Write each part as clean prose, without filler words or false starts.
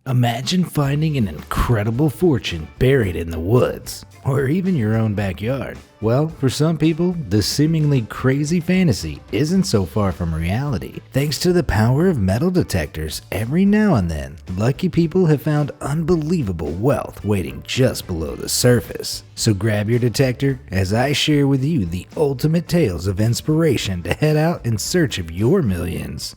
Imagine finding an incredible fortune buried in the woods, or even your own backyard. Well, for some people, this seemingly crazy fantasy isn't so far from reality. Thanks to the power of metal detectors, every now and then, lucky people have found unbelievable wealth waiting just below the surface. So grab your detector as I share with you the ultimate tales of inspiration to head out in search of your millions.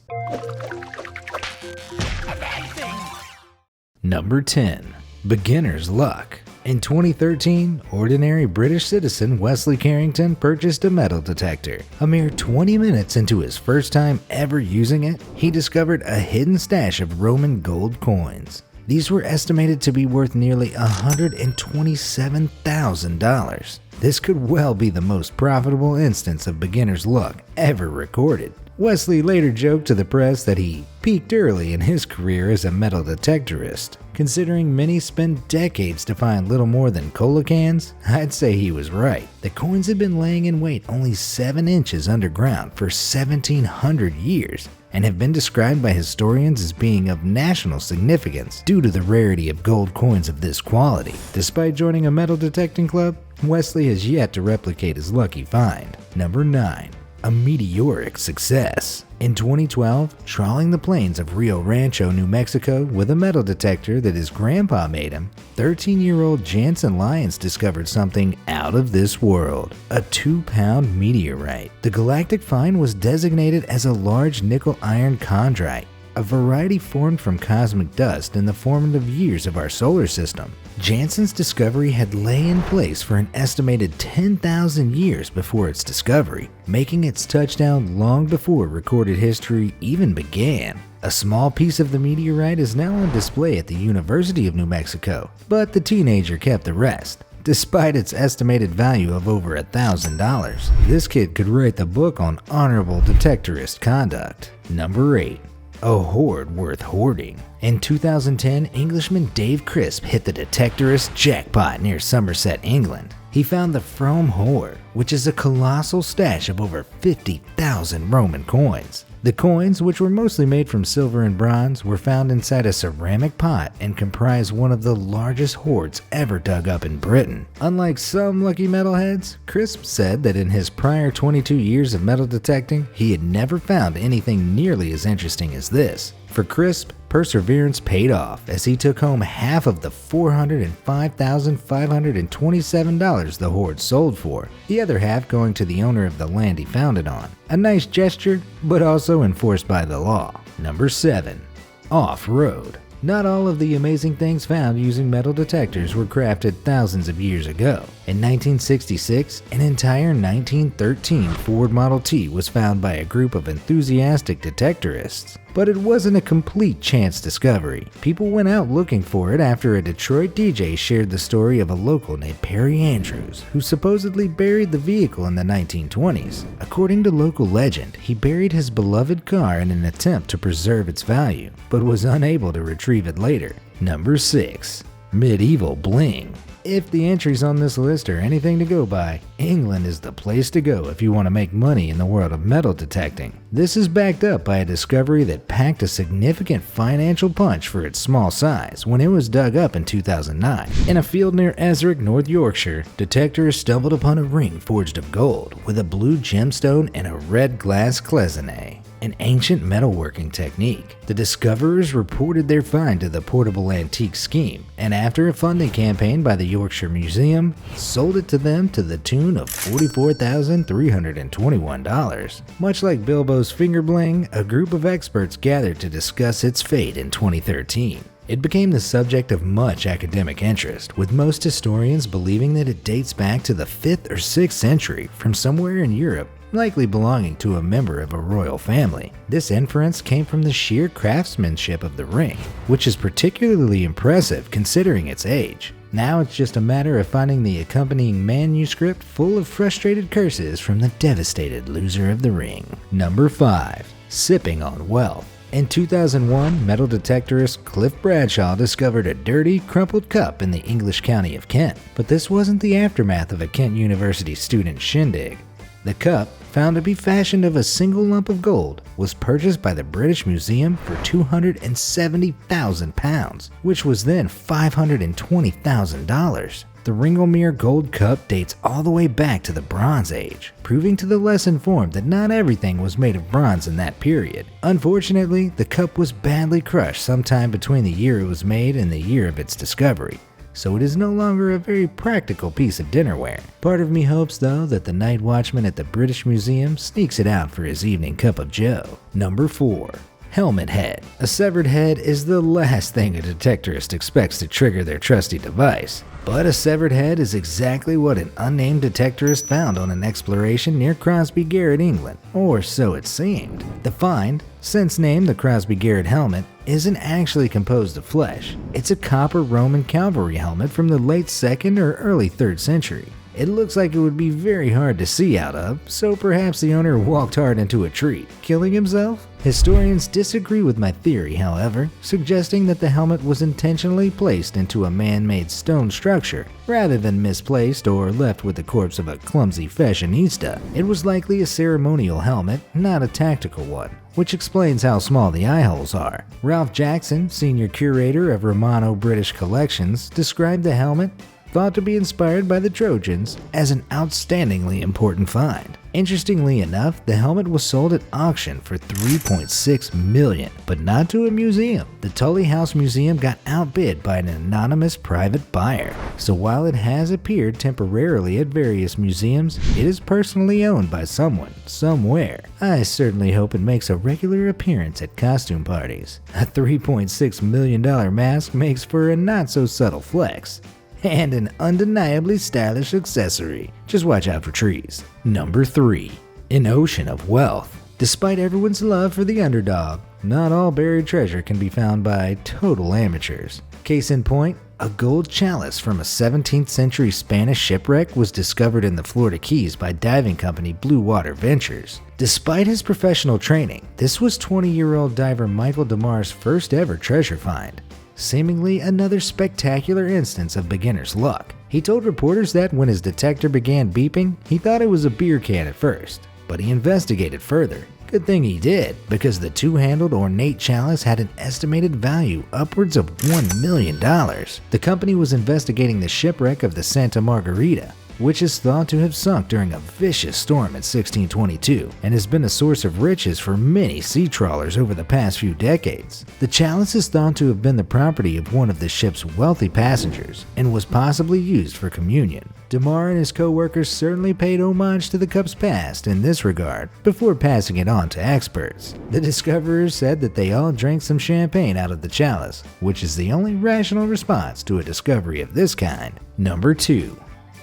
Number 10. Beginner's Luck. In 2013, ordinary British citizen Wesley Carrington purchased a metal detector. A mere 20 minutes into his first time ever using it, he discovered a hidden stash of Roman gold coins. These were estimated to be worth nearly $127,000. This could well be the most profitable instance of beginner's luck ever recorded. Wesley later joked to the press that he peaked early in his career as a metal detectorist. Considering many spend decades to find little more than cola cans, I'd say he was right. The coins had been laying in wait only 7 inches underground for 1,700 years and have been described by historians as being of national significance due to the rarity of gold coins of this quality. Despite joining a metal detecting club, Wesley has yet to replicate his lucky find. Number 9. A meteoric success. In 2012, trawling the plains of Rio Rancho, New Mexico with a metal detector that his grandpa made him, 13-year-old Jansen Lyons discovered something out of this world, a 2-pound meteorite. The galactic find was designated as a large nickel-iron chondrite, a variety formed from cosmic dust in the formative years of our solar system. Jansen's discovery had lay in place for an estimated 10,000 years before its discovery, making its touchdown long before recorded history even began. A small piece of the meteorite is now on display at the University of New Mexico, but the teenager kept the rest. Despite its estimated value of over $1,000, this kid could write the book on honorable detectorist conduct. Number 8. A hoard worth hoarding. In 2010, Englishman Dave Crisp hit the detectorist jackpot near Somerset, England. He found the Frome hoard, which is a colossal stash of over 50,000 Roman coins. The coins, which were mostly made from silver and bronze, were found inside a ceramic pot and comprise one of the largest hoards ever dug up in Britain. Unlike some lucky metalheads, Crisp said that in his prior 22 years of metal detecting, he had never found anything nearly as interesting as this. For Crisp, perseverance paid off as he took home half of the $405,527 the hoard sold for, the other half going to the owner of the land he found it on. A nice gesture, but also enforced by the law. Number 7. Off-road. Not all of the amazing things found using metal detectors were crafted thousands of years ago. In 1966, an entire 1913 Ford Model T was found by a group of enthusiastic detectorists. But it wasn't a complete chance discovery. People went out looking for it after a Detroit DJ shared the story of a local named Perry Andrews, who supposedly buried the vehicle in the 1920s. According to local legend, he buried his beloved car in an attempt to preserve its value, but was unable to retrieve it later. Number 6. Medieval bling. If the entries on this list are anything to go by, England is the place to go if you want to make money in the world of metal detecting. This is backed up by a discovery that packed a significant financial punch for its small size when it was dug up in 2009. In a field near Esrick, North Yorkshire, detectors stumbled upon a ring forged of gold with a blue gemstone and a red glass cloisonne, an ancient metalworking technique. The discoverers reported their find to the Portable Antique Scheme, and after a funding campaign by the Yorkshire Museum, sold it to them to the tune of $44,321. Much like Bilbo's finger bling, a group of experts gathered to discuss its fate in 2013. It became the subject of much academic interest, with most historians believing that it dates back to the 5th or 6th century from somewhere in Europe, likely belonging to a member of a royal family. This inference came from the sheer craftsmanship of the ring, which is particularly impressive considering its age. Now it's just a matter of finding the accompanying manuscript full of frustrated curses from the devastated loser of the ring. Number 5. Sipping on wealth. In 2001, metal detectorist Cliff Bradshaw discovered a dirty, crumpled cup in the English county of Kent. But this wasn't the aftermath of a Kent University student shindig. The cup, found to be fashioned of a single lump of gold, was purchased by the British Museum for £270,000, which was then $520,000. The Ringlemere gold cup dates all the way back to the Bronze Age, proving to the less informed that not everything was made of bronze in that period. Unfortunately, the cup was badly crushed sometime between the year it was made and the year of its discovery, so it is no longer a very practical piece of dinnerware. Part of me hopes though that the night watchman at the British Museum sneaks it out for his evening cup of joe. Number 4. Helmet head. A severed head is the last thing a detectorist expects to trigger their trusty device. But a severed head is exactly what an unnamed detectorist found on an exploration near Crosby Garrett, England, or so it seemed. The find, since named the Crosby Garrett helmet, isn't actually composed of flesh. It's a copper Roman cavalry helmet from the late 2nd or early 3rd century. It looks like it would be very hard to see out of, so perhaps the owner walked hard into a tree, killing himself? Historians disagree with my theory, however, suggesting that the helmet was intentionally placed into a man-made stone structure, rather than misplaced or left with the corpse of a clumsy fashionista. It was likely a ceremonial helmet, not a tactical one, which explains how small the eye holes are. Ralph Jackson, senior curator of Romano British Collections, described the helmet, thought to be inspired by the Trojans, as an outstandingly important find. Interestingly enough, the helmet was sold at auction for $3.6 million, but not to a museum. The Tully House Museum got outbid by an anonymous private buyer. So while it has appeared temporarily at various museums, it is personally owned by someone, somewhere. I certainly hope it makes a regular appearance at costume parties. A $3.6 million mask makes for a not so subtle flex, and an undeniably stylish accessory. Just watch out for trees. Number 3. An ocean of wealth. Despite everyone's love for the underdog, not all buried treasure can be found by total amateurs. Case in point, a gold chalice from a 17th century Spanish shipwreck was discovered in the Florida Keys by diving company Blue Water Ventures. Despite his professional training, this was 20-year-old diver Michael DeMar's first ever treasure find. Seemingly another spectacular instance of beginner's luck. He told reporters that when his detector began beeping, he thought it was a beer can at first, but he investigated further. Good thing he did, because the two-handled ornate chalice had an estimated value upwards of $1 million. The company was investigating the shipwreck of the Santa Margarita, which is thought to have sunk during a vicious storm in 1622 and has been a source of riches for many sea trawlers over the past few decades. The chalice is thought to have been the property of one of the ship's wealthy passengers and was possibly used for communion. DeMar and his co-workers certainly paid homage to the cup's past in this regard before passing it on to experts. The discoverers said that they all drank some champagne out of the chalice, which is the only rational response to a discovery of this kind. Number 2.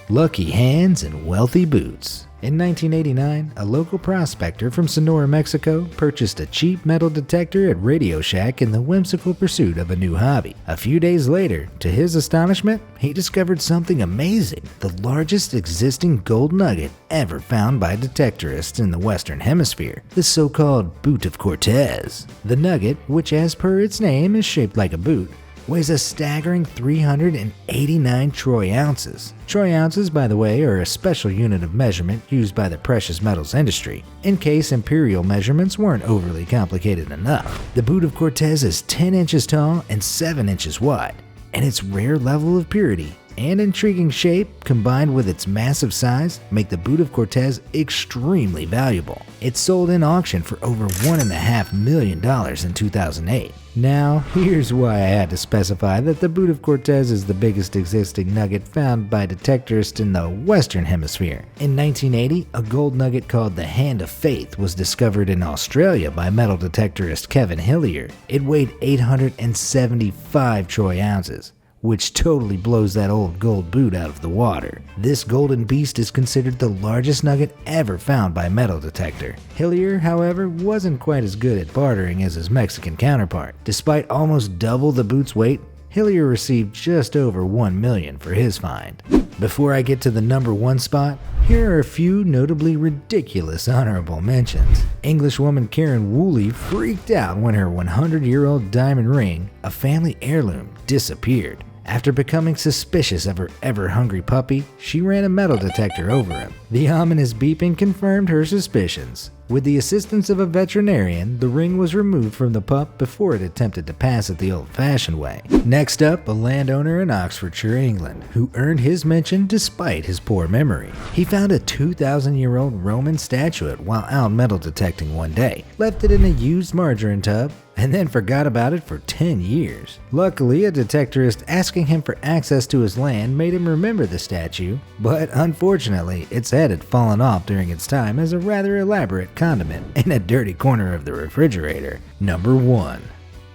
Lucky hands and wealthy boots. In 1989, a local prospector from Sonora, Mexico, purchased a cheap metal detector at Radio Shack in the whimsical pursuit of a new hobby. A few days later, to his astonishment, he discovered something amazing: the largest existing gold nugget ever found by detectorists in the Western Hemisphere, the so-called Boot of Cortez. The nugget, which as per its name is shaped like a boot, weighs a staggering 389 troy ounces. Troy ounces, by the way, are a special unit of measurement used by the precious metals industry, in case imperial measurements weren't overly complicated enough. The Boot of Cortez is 10 inches tall and 7 inches wide, and its rare level of purity and intriguing shape, combined with its massive size, make the Boot of Cortez extremely valuable. It sold in auction for over $1.5 million in 2008. Now, here's why I had to specify that the Boot of Cortez is the biggest existing nugget found by detectorists in the Western Hemisphere. In 1980, a gold nugget called the Hand of Faith was discovered in Australia by metal detectorist Kevin Hillier. It weighed 875 troy ounces, which totally blows that old gold boot out of the water. This golden beast is considered the largest nugget ever found by a metal detector. Hillier, however, wasn't quite as good at bartering as his Mexican counterpart. Despite almost double the boot's weight, Hillier received just over $1 million for his find. Before I get to the number 1 spot, here are a few notably ridiculous honorable mentions. Englishwoman Karen Woolley freaked out when her 100-year-old diamond ring, a family heirloom, disappeared. After becoming suspicious of her ever-hungry puppy, she ran a metal detector over him. The ominous beeping confirmed her suspicions. With the assistance of a veterinarian, the ring was removed from the pup before it attempted to pass it the old-fashioned way. Next up, a landowner in Oxfordshire, England, who earned his mention despite his poor memory. He found a 2,000-year-old Roman statuette while out metal detecting one day, left it in a used margarine tub, and then forgot about it for 10 years. Luckily, a detectorist asking him for access to his land made him remember the statue, but unfortunately, its head had fallen off during its time as a rather elaborate condiment in a dirty corner of the refrigerator. Number 1.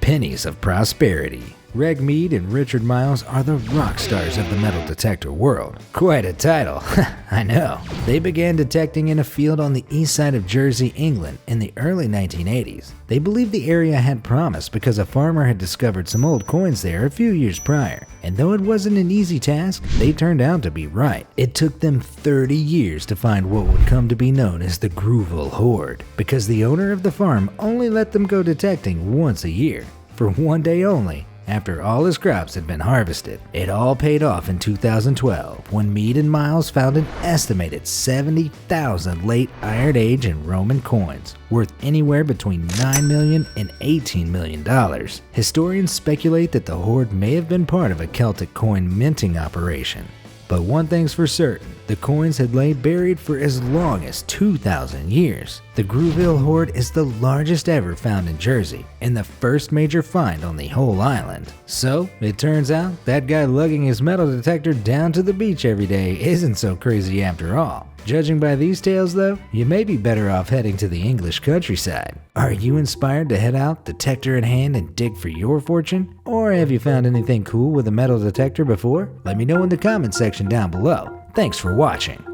Pennies of Prosperity. Reg Mead and Richard Miles are the rock stars of the metal detector world. Quite a title, I know. They began detecting in a field on the east side of Jersey, England in the early 1980s. They believed the area had promise because a farmer had discovered some old coins there a few years prior. And though it wasn't an easy task, they turned out to be right. It took them 30 years to find what would come to be known as the Grooville Hoard, because the owner of the farm only let them go detecting once a year, for one day only, after all his crops had been harvested. It all paid off in 2012 when Mead and Miles found an estimated 70,000 late Iron Age and Roman coins, worth anywhere between $9 million and $18 million. Historians speculate that the hoard may have been part of a Celtic coin minting operation. But one thing's for certain, the coins had lain buried for as long as 2,000 years. The Grooville Hoard is the largest ever found in Jersey, and the first major find on the whole island. So, it turns out, that guy lugging his metal detector down to the beach every day isn't so crazy after all. Judging by these tales though, you may be better off heading to the English countryside. Are you inspired to head out, detector in hand, and dig for your fortune? Or have you found anything cool with a metal detector before? Let me know in the comment section down below. Thanks for watching.